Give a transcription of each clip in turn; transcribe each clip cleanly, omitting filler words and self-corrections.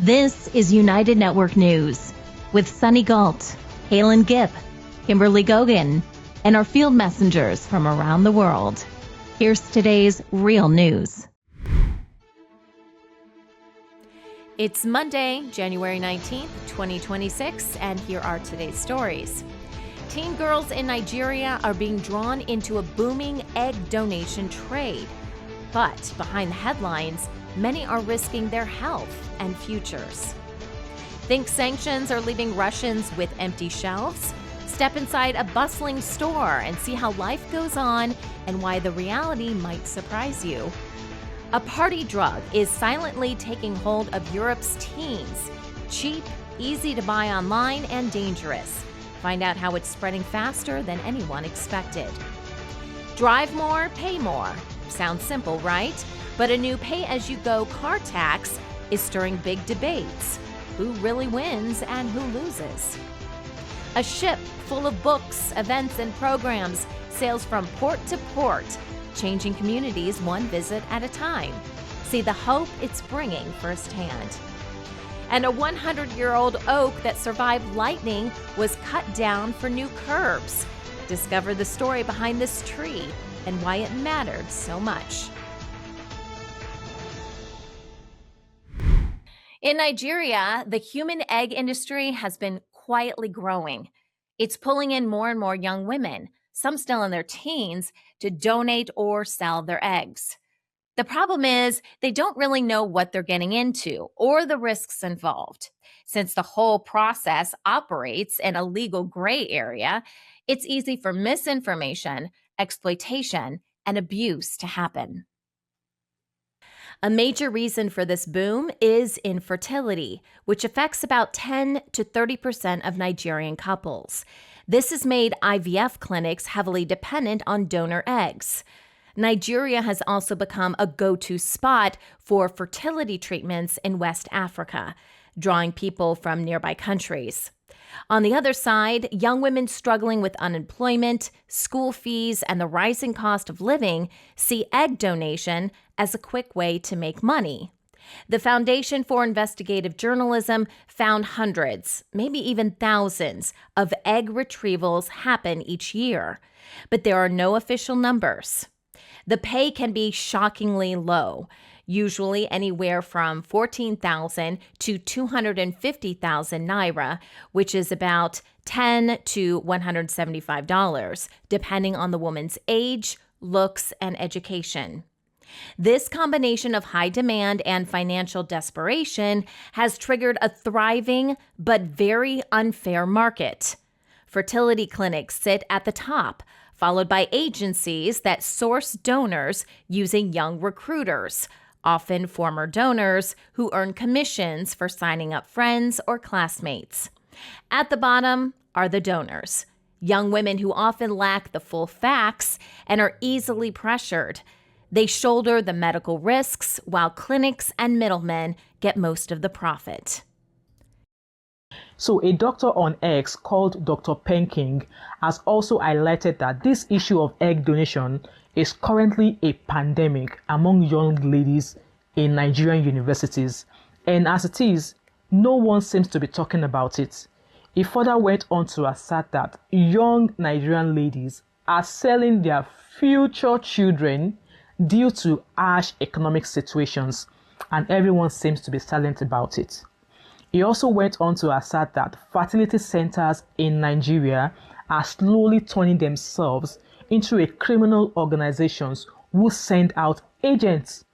This is United Network News with Sunny Galt, Calen Gipp, Kimberly Gogan, and our field messengers from around the world. Here's today's real news. It's Monday, January 19th, 2026, and here are today's stories. Teen girls in Nigeria are being drawn into a booming egg donation trade. But behind the headlines, many are risking their health and futures. Think sanctions are leaving Russians with empty shelves? Step inside a bustling store and see how life goes on and why the reality might surprise you. A party drug is silently taking hold of Europe's teens. Cheap, easy to buy online, and dangerous. Find out how it's spreading faster than anyone expected. Drive more, pay more. Sounds simple, right? But a new pay-as-you-go car tax is stirring big debates. Who really wins and who loses? A ship full of books, events, and programs sails from port to port, changing communities one visit at a time. See the hope it's bringing firsthand. And a 100-year-old oak that survived lightning was cut down for new curbs. Discover the story behind this tree and why it mattered so much. In Nigeria, the human egg industry has been quietly growing. It's pulling in more and more young women, some still in their teens, to donate or sell their eggs. The problem is they don't really know what they're getting into or the risks involved. Since the whole process operates in a legal gray area, it's easy for misinformation, exploitation, and abuse to happen. A major reason for this boom is infertility, which affects about 10 to 30% of Nigerian couples. This has made IVF clinics heavily dependent on donor eggs. Nigeria has also become a go-to spot for fertility treatments in West Africa, drawing people from nearby countries. On the other side, young women struggling with unemployment, school fees, and the rising cost of living see egg donation as a quick way to make money. The Foundation for Investigative Journalism found hundreds, maybe even thousands, of egg retrievals happen each year, but there are no official numbers. The pay can be shockingly low, usually anywhere from 14,000 to 250,000 naira, which is about $10 to $175, depending on the woman's age, looks, and education. This combination of high demand and financial desperation has triggered a thriving but very unfair market. Fertility clinics sit at the top, followed by agencies that source donors using young recruiters, often former donors who earn commissions for signing up friends or classmates. At the bottom are the donors, young women who often lack the full facts and are easily pressured. They shoulder the medical risks while clinics and middlemen get most of the profit. So a doctor on X called Dr. Penking has also highlighted that this issue of egg donation is currently a pandemic among young ladies in Nigerian universities. And as it is, no one seems to be talking about it. He further went on to assert that young Nigerian ladies are selling their future children due to harsh economic situations, and everyone seems to be silent about it. He also went on to assert that fertility centers in Nigeria are slowly turning themselves into a criminal organizations who send out agents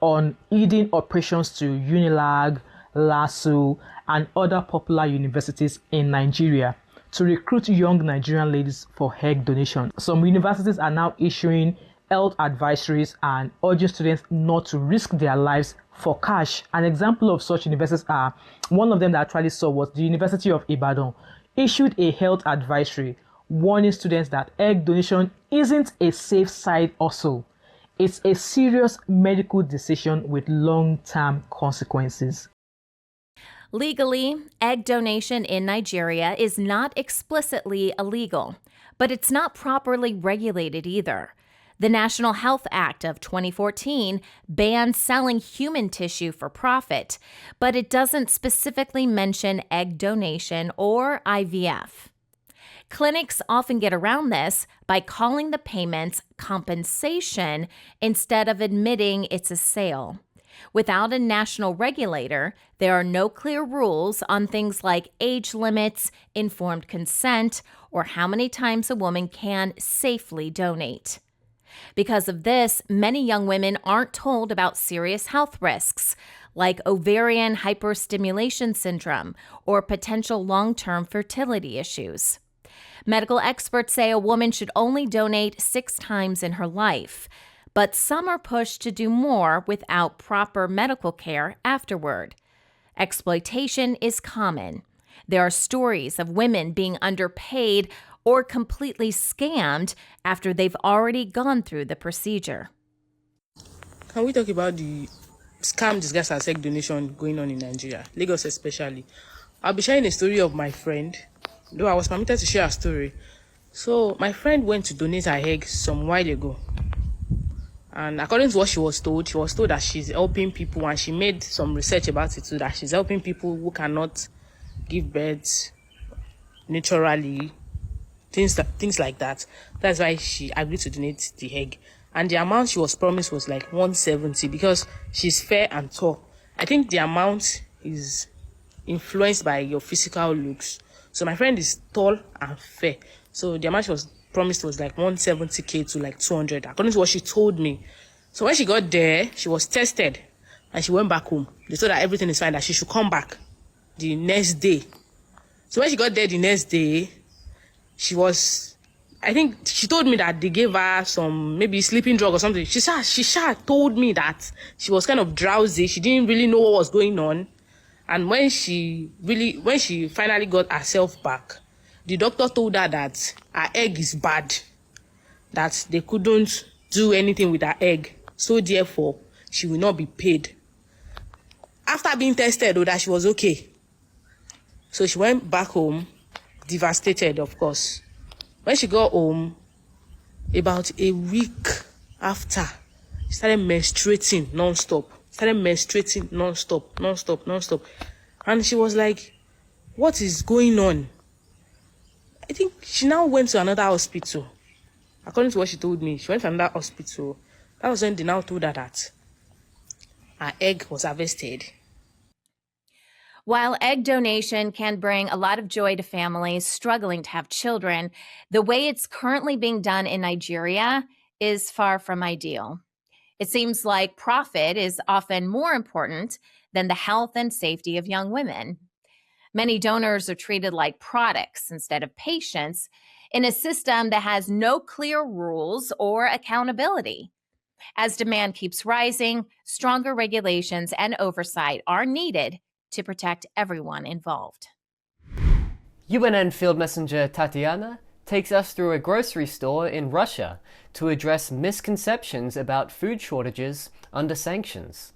on hidden operations to Unilag, LASU, and other popular universities in Nigeria to recruit young Nigerian ladies for egg donation. Some universities are now issuing health advisories and urging students not to risk their lives for cash. An example of such universities are, one of them that I actually saw was the University of Ibadan, issued a health advisory warning students that egg donation isn't a safe side hustle. It's a serious medical decision with long-term consequences. Legally, egg donation in Nigeria is not explicitly illegal, but it's not properly regulated either. The National Health Act of 2014 bans selling human tissue for profit, but it doesn't specifically mention egg donation or IVF. Clinics often get around this by calling the payments compensation instead of admitting it's a sale. Without a national regulator, there are no clear rules on things like age limits, informed consent, or how many times a woman can safely donate. Because of this, many young women aren't told about serious health risks, like ovarian hyperstimulation syndrome or potential long-term fertility issues. Medical experts say a woman should only donate 6 times in her life, but some are pushed to do more without proper medical care afterward. Exploitation is common. There are stories of women being underpaid or completely scammed after they've already gone through the procedure. Can we talk about the scam disguised as egg donation going on in Nigeria, Lagos especially? I'll be sharing a story of my friend, though I was permitted to share a story. So my friend went to donate her egg some while ago. And according to what she was told that she's helping people, and she made some research about it too, that she's helping people who cannot give birth naturally, things like that. That's why she agreed to donate the egg. And the amount she was promised was like 170 because she's fair and tall. I think the amount is influenced by your physical looks. So my friend is tall and fair. So the amount she was promised was like 170k to like 200, according to what she told me. So when she got there, she was tested and she went back home. They told her everything is fine, that she should come back the next day. So when she got there the next day, I think she told me that they gave her some maybe sleeping drug or something. She told me that she was kind of drowsy. She didn't really know what was going on. And when she finally got herself back, the doctor told her that her egg is bad, that they couldn't do anything with her egg. So therefore, she will not be paid. After being tested, though, that she was okay. So she went back home, devastated, of course. When she got home, about a week after, she started menstruating non-stop. And she was like, what is going on? I think she now went to another hospital. According to what she told me, she went to another hospital. That was when they now told her that her egg was harvested. While egg donation can bring a lot of joy to families struggling to have children, the way it's currently being done in Nigeria is far from ideal. It seems like profit is often more important than the health and safety of young women. Many donors are treated like products instead of patients in a system that has no clear rules or accountability. As demand keeps rising, stronger regulations and oversight are needed to protect everyone involved. UNN Field Messenger Tatiana takes us through a grocery store in Russia to address misconceptions about food shortages under sanctions.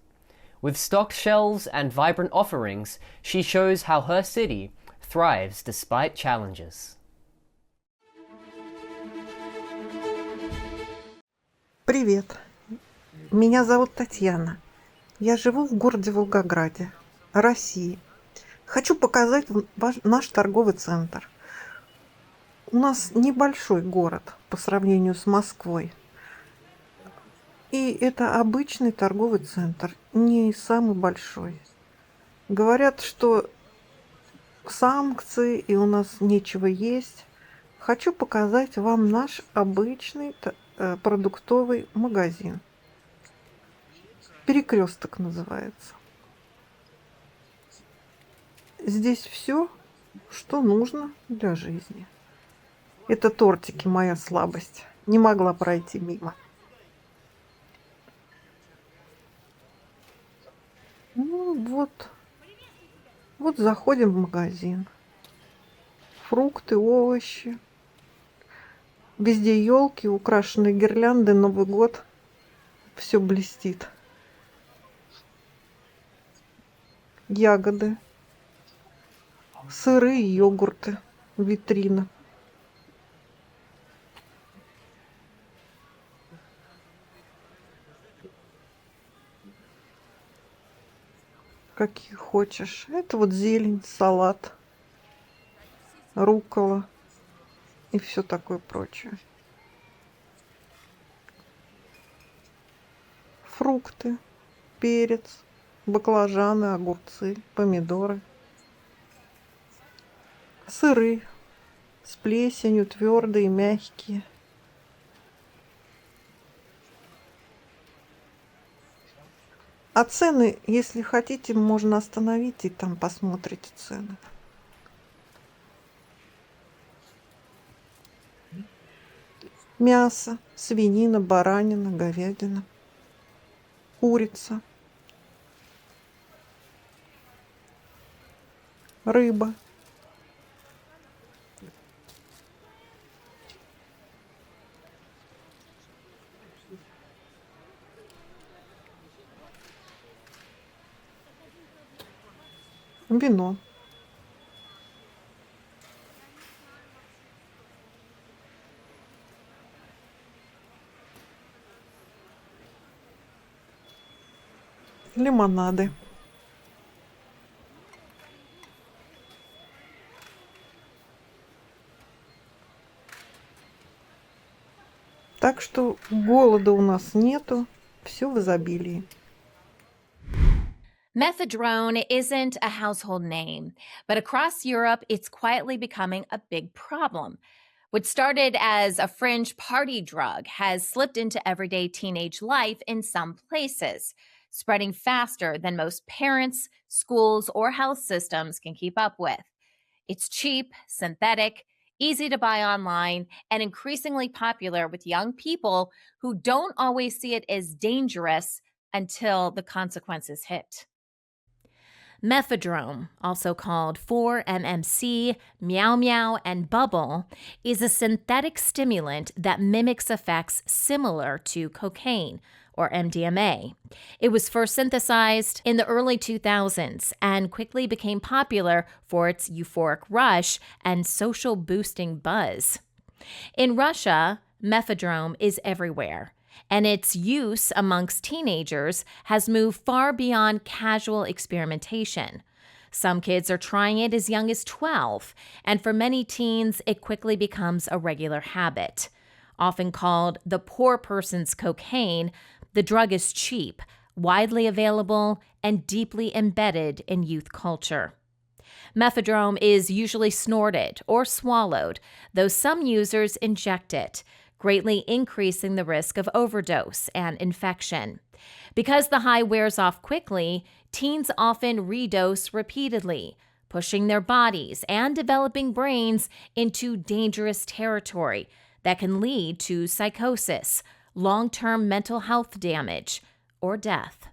With stocked shelves and vibrant offerings, she shows how her city thrives despite challenges. Привет, меня зовут Татьяна. Я живу в городе Волгограде, России. Хочу показать наш торговый центр. У нас небольшой город по сравнению с Москвой. И это обычный торговый центр, не самый большой. Говорят, что санкции и у нас нечего есть. Хочу показать вам наш обычный продуктовый магазин. Перекресток называется. Здесь все, что нужно для жизни. Это тортики, моя слабость. Не могла пройти мимо. Ну вот заходим в магазин. Фрукты, овощи. Везде елки, украшенные гирлянды, Новый год. Все блестит. Ягоды. Сыры и йогурты. Витрина. какие хочешь. Это вот зелень, салат, руккола и все такое прочее. Фрукты, перец, баклажаны, огурцы, помидоры. Сыры с плесенью, твердые, мягкие. А цены, если хотите, можно остановить и там посмотрите цены. Мясо, свинина, баранина, говядина, курица, рыба. Вино. Лимонады. Так что голода у нас нету, все в изобилии. Mephedrone isn't a household name, but across Europe, it's quietly becoming a big problem. What started as a fringe party drug has slipped into everyday teenage life in some places, spreading faster than most parents, schools, or health systems can keep up with. It's cheap, synthetic, easy to buy online, and increasingly popular with young people who don't always see it as dangerous until the consequences hit. Mephedrone, also called 4-MMC, Meow Meow, and Bubble, is a synthetic stimulant that mimics effects similar to cocaine, or MDMA. It was first synthesized in the early 2000s and quickly became popular for its euphoric rush and social boosting buzz. In Russia, mephedrone is everywhere, and its use amongst teenagers has moved far beyond casual experimentation. Some kids are trying it as young as 12, and for many teens, it quickly becomes a regular habit. Often called the poor person's cocaine, the drug is cheap, widely available, and deeply embedded in youth culture. Mephedrone is usually snorted or swallowed, though some users inject it, greatly increasing the risk of overdose and infection. Because the high wears off quickly, teens often redose repeatedly, pushing their bodies and developing brains into dangerous territory that can lead to psychosis, long-term mental health damage, or death.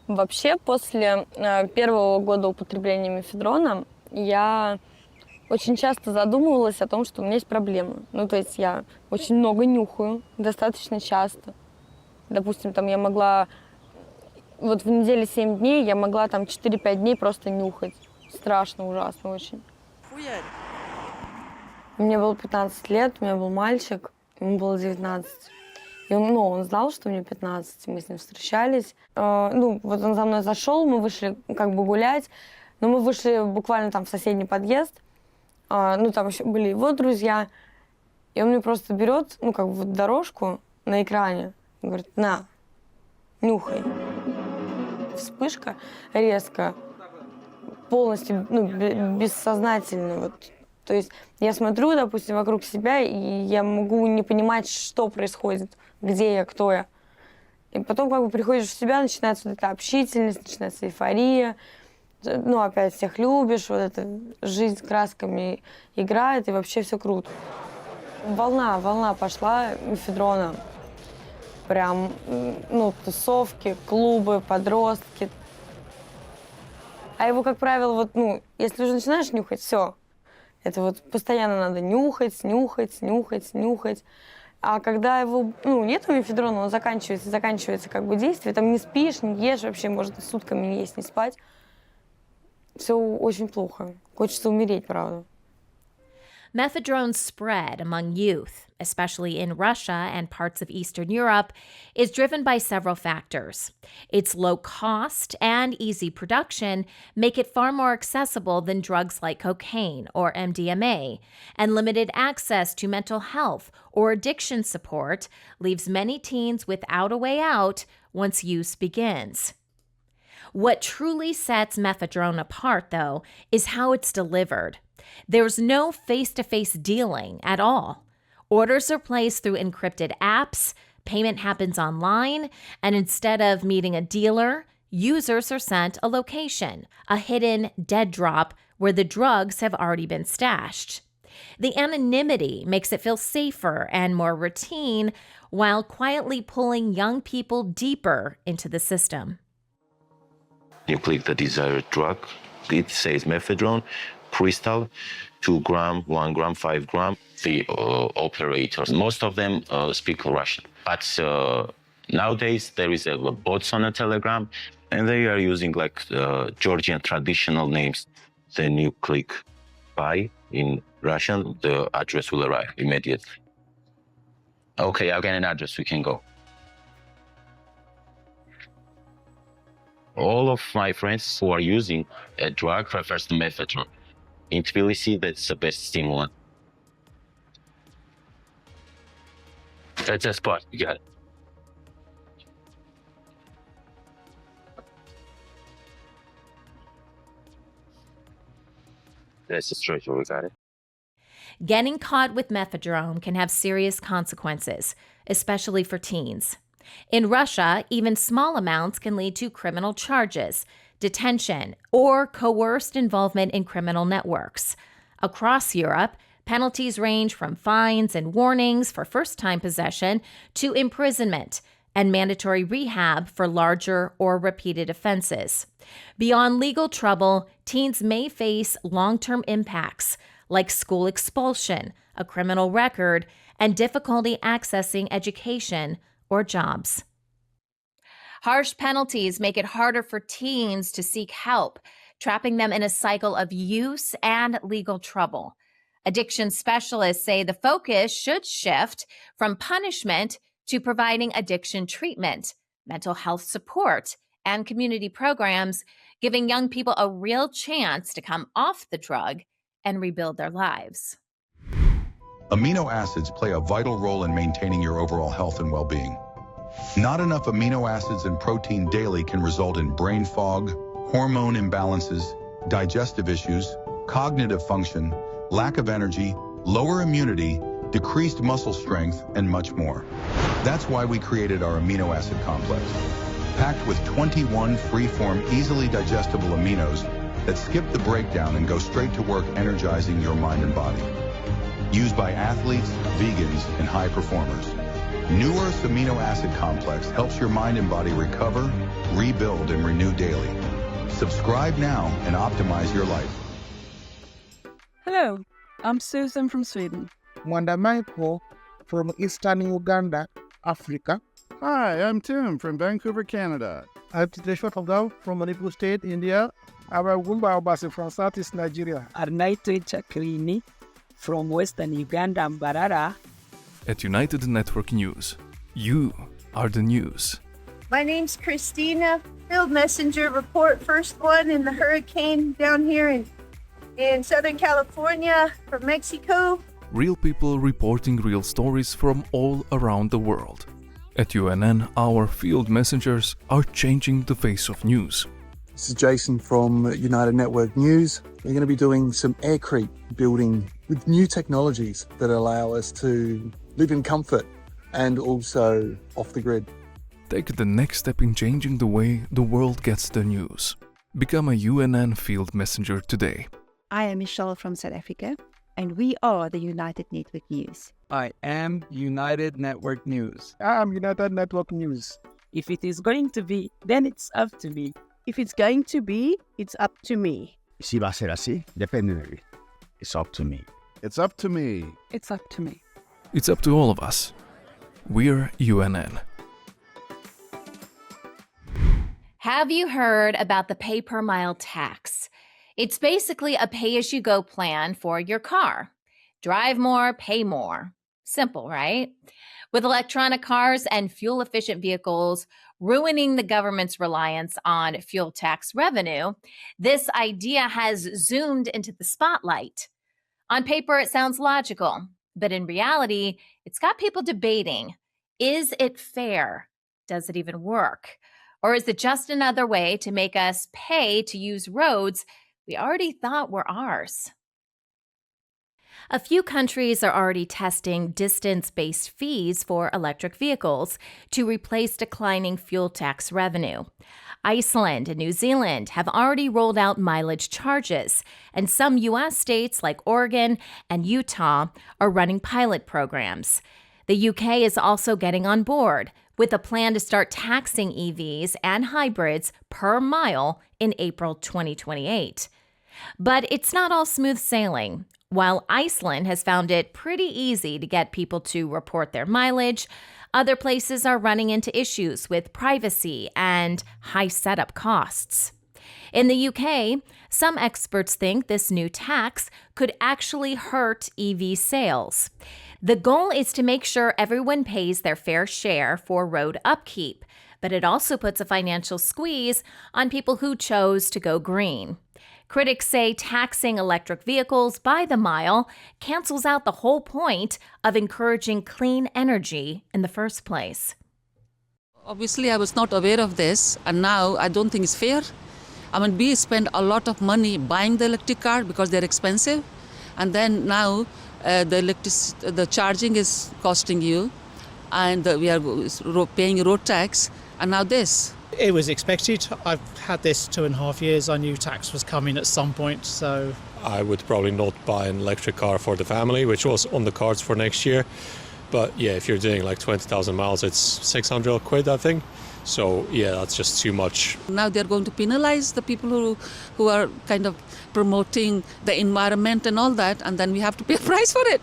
Вообще, после первого года употребления мефедрона я очень часто задумывалась о том, что у меня есть проблемы. Ну, то есть я очень много нюхаю, достаточно часто. Допустим, там я могла, вот в неделе 7 дней, я могла там 4-5 дней просто нюхать. Страшно, ужасно очень. Мне было 15 лет, у меня был мальчик, ему было 19. И он знал, что мне 15, мы с ним встречались. Вот он за мной зашел, мы вышли как бы гулять, но мы вышли буквально там в соседний подъезд. Там еще были его друзья. И он мне просто берет, дорожку на экране, и говорит: на, нюхай. Вспышка резко, полностью, бессознательно. Вот. То есть я смотрю, допустим, вокруг себя, и я могу не понимать, что происходит, где я, кто я. И потом как бы приходишь в себя, начинается вот эта общительность, начинается эйфория. Опять всех любишь, вот эта жизнь красками играет, и вообще все круто. Волна пошла мефедрона. Прям, тусовки, клубы, подростки. А его, как правило, если уже начинаешь нюхать, все. Это вот постоянно надо нюхать. А когда его, нету мефедрона, он заканчивается как бы действие, там не спишь, не ешь, вообще можно сутками не есть, не спать. Все очень плохо. Хочется умереть, правда. Mephedrone's spread among youth, especially in Russia and parts of Eastern Europe, is driven by several factors. Its low cost and easy production make it far more accessible than drugs like cocaine or MDMA, and limited access to mental health or addiction support leaves many teens without a way out once use begins. What truly sets Mephedrone apart, though, is how it's delivered. There's no face-to-face dealing at all. Orders are placed through encrypted apps, payment happens online, and instead of meeting a dealer, users are sent a location, a hidden dead drop where the drugs have already been stashed. The anonymity makes it feel safer and more routine, while quietly pulling young people deeper into the system. You click the desired drug. It says mephedrone, crystal, 2 gram, 1 gram, 5 gram. The operators, most of them speak Russian. But nowadays there is a bots on a Telegram, and they are using like Georgian traditional names. Then you click buy in Russian, the address will arrive immediately. Okay, I'll get an address, we can go. All of my friends who are using a drug refers to mephedrone. In Tbilisi, that's the best stimulant. That's a spot, you got it. That's the stretcher, we got it. Getting caught with mephedrone can have serious consequences, especially for teens. In Russia, even small amounts can lead to criminal charges, detention, or coerced involvement in criminal networks. Across Europe, penalties range from fines and warnings for first-time possession to imprisonment and mandatory rehab for larger or repeated offenses. Beyond legal trouble, teens may face long-term impacts like school expulsion, a criminal record, and difficulty accessing education or jobs. Harsh penalties make it harder for teens to seek help, trapping them in a cycle of use and legal trouble. Addiction specialists say the focus should shift from punishment to providing addiction treatment, mental health support, and community programs, giving young people a real chance to come off the drug and rebuild their lives. Amino acids play a vital role in maintaining your overall health and well-being. Not enough amino acids and protein daily can result in brain fog, hormone imbalances, digestive issues, cognitive function, lack of energy, lower immunity, decreased muscle strength, and much more. That's why we created our amino acid complex, packed with 21 free-form, easily digestible aminos that skip the breakdown and go straight to work energizing your mind and body. Used by athletes, vegans, and high performers. New Earth's amino acid complex helps your mind and body recover, rebuild, and renew daily. Subscribe now and optimize your life. Hello, I'm Susan from Sweden. Mwanda Michael from Eastern Uganda, Africa. Hi, I'm Tim from Vancouver, Canada. I'm Titeshwar Togao from Manipur State, India. I'm Gumba Obasi from Southeast Nigeria. Arnaito Chakrini from Western Uganda, Mbarara. At United Network News, you are the news. My name's Christina, field messenger, report first one in the hurricane down here in Southern California from Mexico. Real people reporting real stories from all around the world. At UNN, our field messengers are changing the face of news. This is Jason from United Network News. We're going to be doing some aircrete building with new technologies that allow us to live in comfort and also off the grid. Take the next step in changing the way the world gets the news. Become a UNN field messenger today. I am Michelle from South Africa, and we are the United Network News. I am United Network News. I am United Network News. If it is going to be, then it's up to me. If it's going to be, it's up to me. Si va a ser así, depende de mí. It's up to me. It's up to me. It's up to me. It's up to all of us. We're UNN. Have you heard about the pay-per-mile tax? It's basically a pay-as-you-go plan for your car. Drive more, pay more. Simple, right? With electronic cars and fuel-efficient vehicles ruining the government's reliance on fuel tax revenue, this idea has zoomed into the spotlight. On paper, it sounds logical, but in reality, it's got people debating, is it fair? Does it even work? Or is it just another way to make us pay to use roads we already thought were ours? A few countries are already testing distance-based fees for electric vehicles to replace declining fuel tax revenue. Iceland and New Zealand have already rolled out mileage charges, and some U.S. states like Oregon and Utah are running pilot programs. The UK is also getting on board with a plan to start taxing EVs and hybrids per mile in April 2028. But it's not all smooth sailing. While Iceland has found it pretty easy to get people to report their mileage, other places are running into issues with privacy and high setup costs. In the UK, some experts think this new tax could actually hurt EV sales. The goal is to make sure everyone pays their fair share for road upkeep, but it also puts a financial squeeze on people who chose to go green. Critics say taxing electric vehicles by the mile cancels out the whole point of encouraging clean energy in the first place. Obviously, I was not aware of this, and now I don't think it's fair. I mean, we spend a lot of money buying the electric car because they're expensive, and then now the charging is costing you, and we are paying road tax, and now this. It was expected. I've had this 2.5 years. I knew tax was coming at some point, so... I would probably not buy an electric car for the family, which was on the cards for next year. But yeah, if you're doing like 20,000 miles, it's 600 quid, I think. So yeah, that's just too much. Now they're going to penalize the people who are kind of promoting the environment and all that, and then we have to pay a price for it.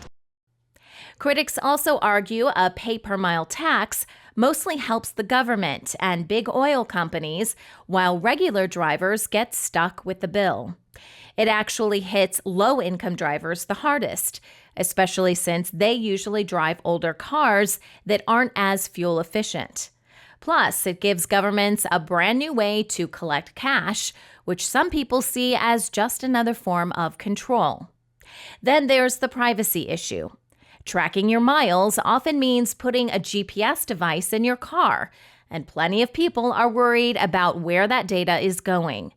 Critics also argue a pay-per-mile tax mostly helps the government and big oil companies, while regular drivers get stuck with the bill. It actually hits low-income drivers the hardest, especially since they usually drive older cars that aren't as fuel efficient. Plus, it gives governments a brand new way to collect cash, which some people see as just another form of control. Then there's the privacy issue. Tracking your miles often means putting a GPS device in your car, and plenty of people are worried about where that data is going.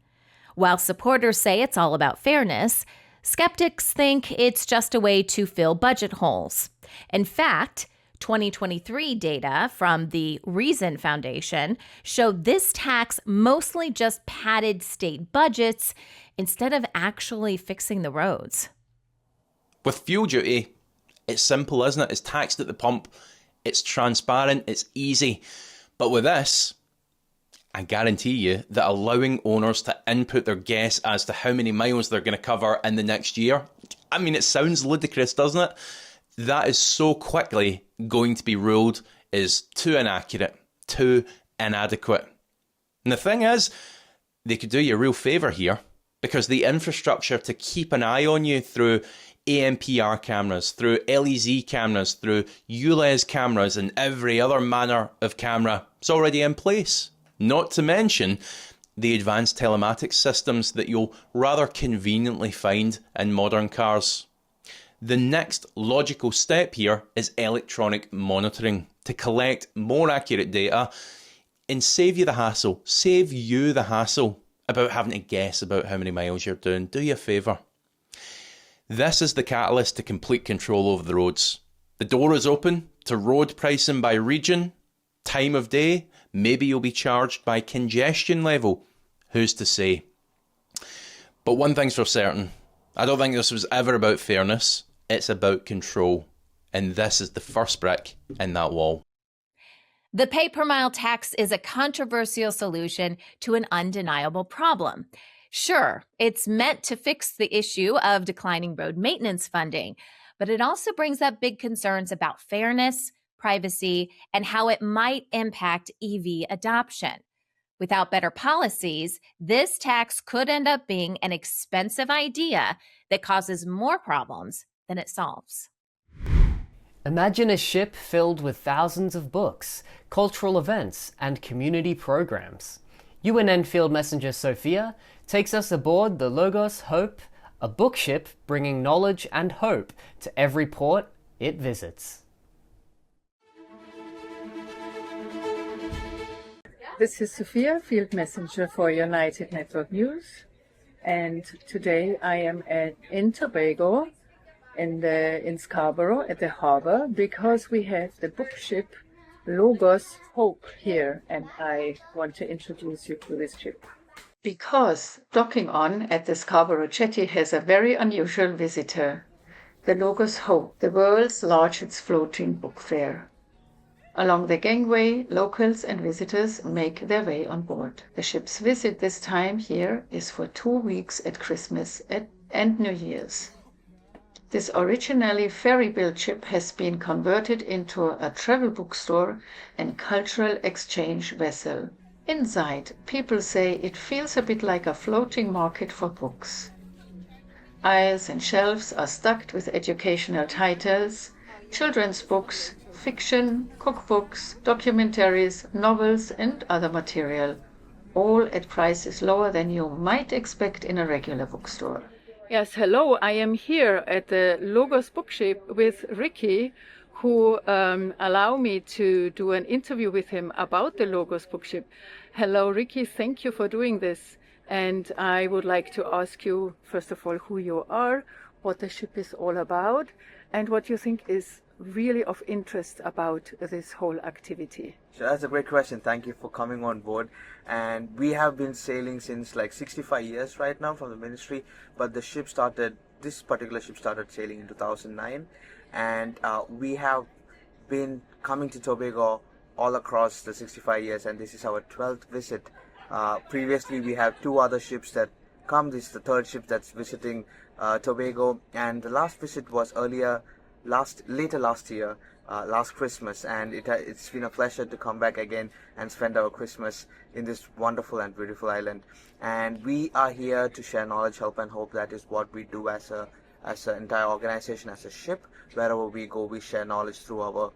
While supporters say it's all about fairness, skeptics think it's just a way to fill budget holes. In fact, 2023 data from the Reason Foundation showed this tax mostly just padded state budgets instead of actually fixing the roads. With fuel duty, it's simple, isn't it? It's taxed at the pump, it's transparent, it's easy. But with this, I guarantee you that allowing owners to input their guess as to how many miles they're going to cover in the next year, I mean, it sounds ludicrous, doesn't it? That is so quickly going to be ruled as too inaccurate, too inadequate. And the thing is, they could do you a real favour here, because the infrastructure to keep an eye on you through ANPR cameras, through LEZ cameras, through ULEZ cameras and every other manner of camera is already in place. Not to mention the advanced telematics systems that you'll rather conveniently find in modern cars. The next logical step here is electronic monitoring to collect more accurate data and save you the hassle about having to guess about how many miles you're doing. Do you a favour. This is the catalyst to complete control over the roads. The door is open to road pricing by region, time of day, maybe you'll be charged by congestion level. Who's to say? But one thing's for certain, I don't think this was ever about fairness, it's about control. And this is the first brick in that wall. The pay-per-mile tax is a controversial solution to an undeniable problem. Sure, it's meant to fix the issue of declining road maintenance funding, but it also brings up big concerns about fairness, privacy, and how it might impact EV adoption. Without better policies, this tax could end up being an expensive idea that causes more problems than than it solves. Imagine a ship filled with thousands of books, cultural events, and community programs. UNN Field Messenger Sophia takes us aboard the Logos Hope, a bookship bringing knowledge and hope to every port it visits. This is Sophia, Field Messenger for United Network News, and today I am in Tobago, in Scarborough at the harbor, because we have the bookship Logos Hope here, and I want to introduce you to this ship. Because docking on at the Scarborough Jetty has a very unusual visitor, the Logos Hope, the world's largest floating book fair. Along the gangway, locals and visitors make their way on board. The ship's visit this time here is for 2 weeks at Christmas and New Year's. This originally ferry-built ship has been converted into a travel bookstore and cultural exchange vessel. Inside, people say it feels a bit like a floating market for books. Aisles and shelves are stocked with educational titles, children's books, fiction, cookbooks, documentaries, novels, and other material, all at prices lower than you might expect in a regular bookstore. Yes, hello. I am here at the Logos Bookship with Ricky, who allow me to do an interview with him about the Logos Bookship. Hello, Ricky. Thank you for doing this. And I would like to ask you, first of all, who you are, what the ship is all about, and what you think is really of interest about this whole activity. So that's a great question. Thank you for coming on board. And we have been sailing since like 65 years right now from the ministry, but this particular ship started sailing in 2009, and we have been coming to Tobago all across the 65 years, and this is our 12th visit. Previously we have 2 other ships that come. This is the 3rd ship that's visiting Tobago, and the last visit was later last year, last Christmas, and it's been a pleasure to come back again and spend our Christmas in this wonderful and beautiful island. And we are here to share knowledge, help, and hope. That is what we do as an entire organization, as a ship. Wherever we go, we share knowledge through our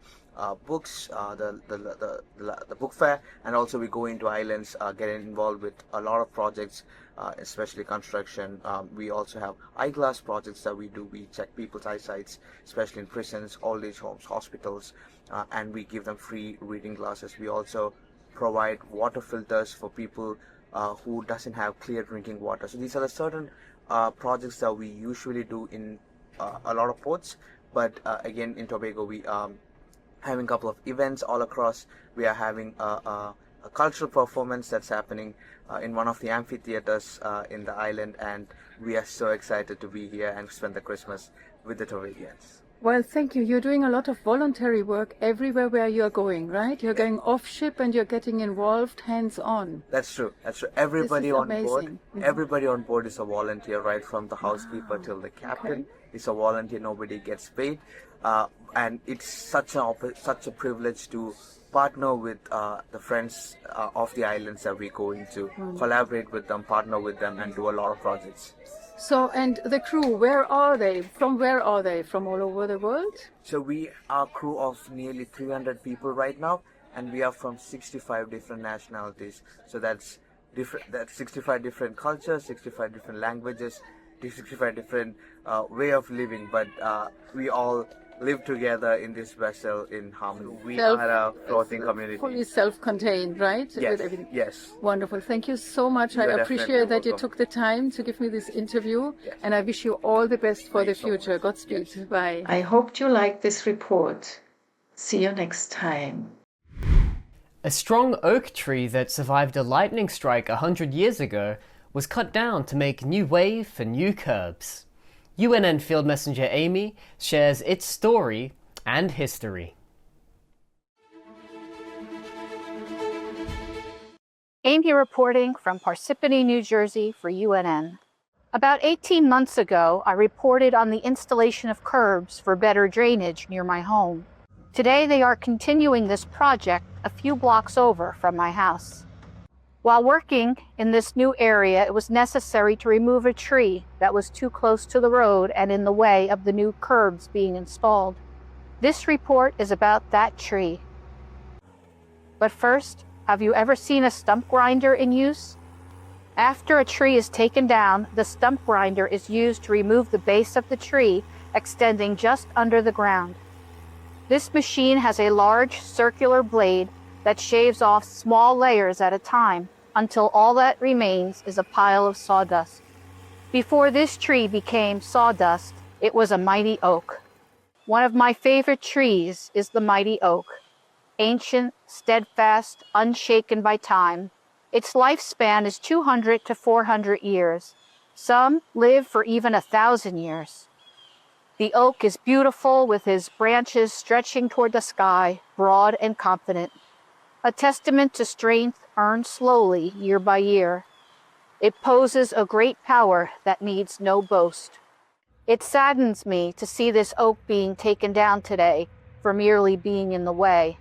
books, the book fair, and also we go into islands, getting involved with a lot of projects, especially construction. We also have eyeglass projects that we do. We check people's eyesights, especially in prisons, old age homes, hospitals, and we give them free reading glasses. We also provide water filters for people who doesn't have clear drinking water. So these are the certain projects that we usually do in a lot of ports, but again in Tobago we having a couple of events all across. We are having a cultural performance that's happening in one of the amphitheaters in the island, and we are so excited to be here and spend the Christmas with the Tobagians. Well, thank you. You're doing a lot of voluntary work everywhere where you're going, right? You're going off ship and you're getting involved hands-on. That's true. That's true. Everybody on board, everybody on board is a volunteer, right from the housekeeper till the captain is a volunteer. Nobody gets paid, and it's such a privilege to partner with the friends of the islands that we go into, collaborate with them, partner with them, and do a lot of projects. So, and the crew, where are they? From where are they? From all over the world? So we are a crew of nearly 300 people right now, and we are from 65 different nationalities. So that's 65 different cultures, 65 different languages, 65 different way of living, but we all live together in this vessel in harmony. We are a floating community. Fully self-contained, right? Yes. With everything. Yes. Wonderful. Thank you so much. I appreciate that you took the time to give me this interview, and I wish you all the best for the future. Godspeed. Yes. Bye. I hoped you liked this report. See you next time. A strong oak tree that survived a lightning strike 100 years ago was cut down to make new way for new curbs. UNN Field Messenger Amy shares its story and history. Amy reporting from Parsippany, New Jersey for UNN. About 18 months ago, I reported on the installation of curbs for better drainage near my home. Today, they are continuing this project a few blocks over from my house. While working in this new area, it was necessary to remove a tree that was too close to the road and in the way of the new curbs being installed. This report is about that tree. But first, have you ever seen a stump grinder in use? After a tree is taken down, the stump grinder is used to remove the base of the tree extending just under the ground. This machine has a large circular blade that shaves off small layers at a time until all that remains is a pile of sawdust. Before this tree became sawdust, it was a mighty oak. One of my favorite trees is the mighty oak. Ancient, steadfast, unshaken by time. Its lifespan is 200 to 400 years. Some live for even 1,000 years. The oak is beautiful with his branches stretching toward the sky, broad and confident. A testament to strength earned slowly year by year. It poses a great power that needs no boast. It saddens me to see this oak being taken down today for merely being in the way.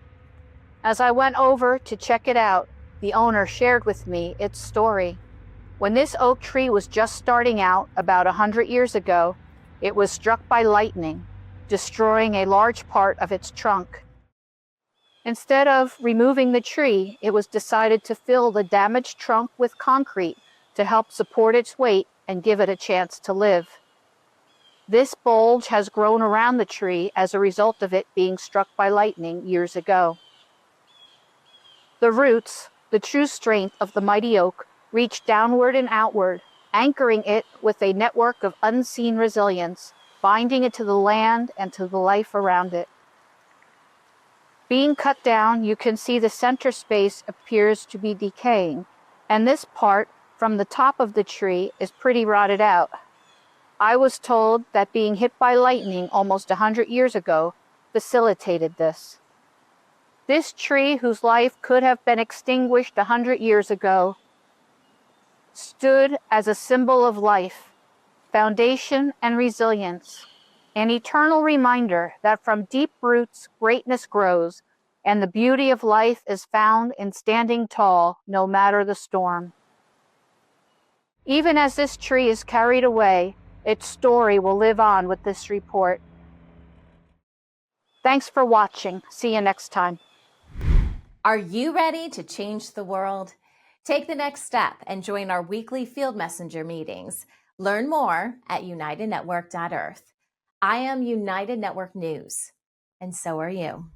As I went over to check it out, the owner shared with me its story. When this oak tree was just starting out about 100 years ago, it was struck by lightning, destroying a large part of its trunk. Instead of removing the tree, it was decided to fill the damaged trunk with concrete to help support its weight and give it a chance to live. This bulge has grown around the tree as a result of it being struck by lightning years ago. The roots, the true strength of the mighty oak, reach downward and outward, anchoring it with a network of unseen resilience, binding it to the land and to the life around it. Being cut down, you can see the center space appears to be decaying, and this part from the top of the tree is pretty rotted out. I was told that being hit by lightning almost 100 years ago facilitated this. This tree, whose life could have been extinguished 100 years ago, stood as a symbol of life, foundation, and resilience, an eternal reminder that from deep roots greatness grows, and the beauty of life is found in standing tall no matter the storm. Even as this tree is carried away, its story will live on with this report. Thanks for watching. See you next time. Are you ready to change the world? Take the next step and join our weekly Field Messenger meetings. Learn more at unitednetwork.earth. I am United Network News, and so are you.